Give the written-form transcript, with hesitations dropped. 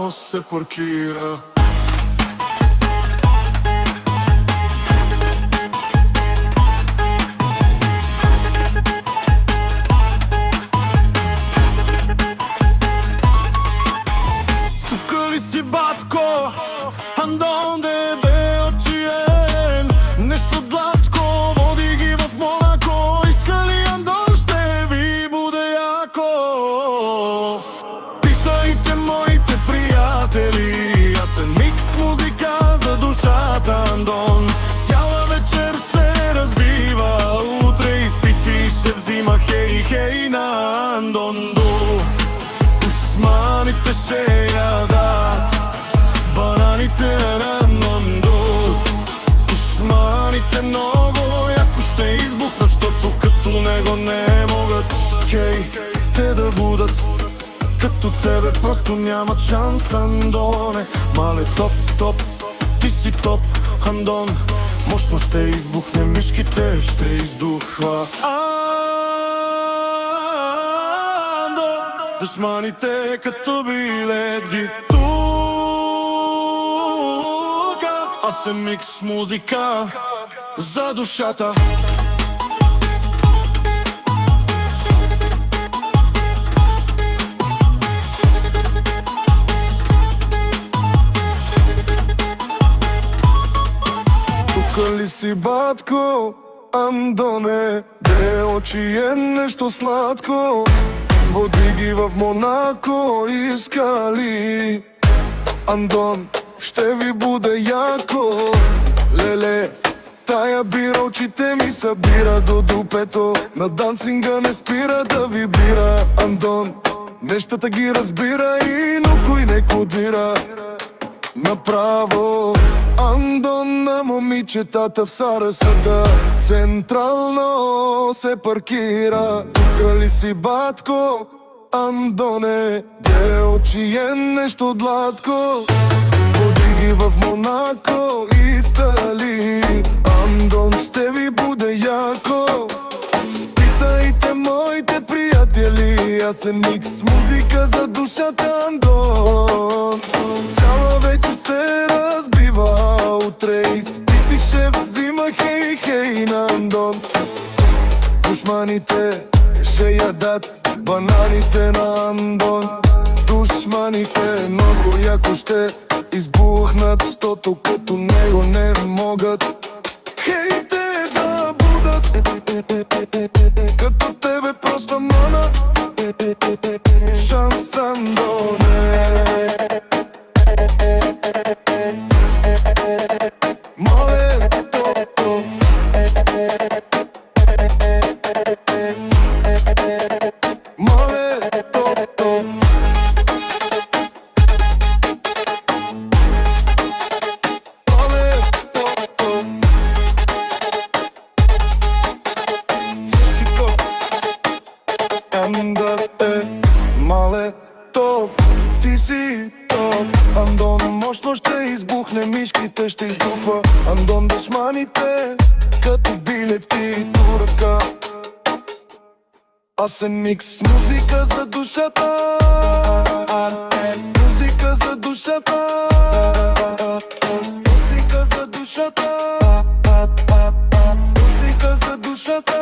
централно се паркира. Тука ли си, батко? Андонде де очиен? Нещо гладко, води ги в Монако. Иска ли Андон, ще ви буде яко. Питайте моите приятели, ясен микс музика за душата Андон. Цяла вечер се разбива, утре изпити ще взима. Хей, хей на Андон. Душманите ще ядат бананите на Андон. Душманите много яко ще избухнат, защото като него не могат, хей, те да будат. Като тебе просто нямат шанс, Андоне. Мале топ, топ, ти си топ, Андон. Мощно ще избухне, мишките ще издухва. Душманите като билет ги тука. Аз съм микс музика за душата. Тука ли си, батко? Андоне, де очи е нещо сладко. Води ги в Монако, искали Андон, ще ви буде яко. Леле, тая бира очите ми събира до дупето. На дансинга не спира да вибира Андон. Нещата ги разбира и но кой не кодира. Направо Андон на момичетата в Сарасата. Централно се паркира. Тука ли си, батко? Андоне, де очи е нещо гладко. Води ги в Монако и стали. Андон, ще ви буде яко. Питайте моите приятели, ясен микс музика за душата Андон. Цяла вечер се разбива, утре изпити ще взима. Хей, хей на Андон. Душманите ще ядат бананите на Андон. Душманите много яко ще избухнат, защото като него не могат, хей, те да будат. Като тебе просто мана шанс, Андоне. Мале тото, мале тото. Мале топ, ти си топ, Андон. Мощно ще избухне, мишките ще издухва Андон. Душманите като билети до ръка. Аз съм микс музика за душата. Музика за душата. Музика за душата. Музика за душата.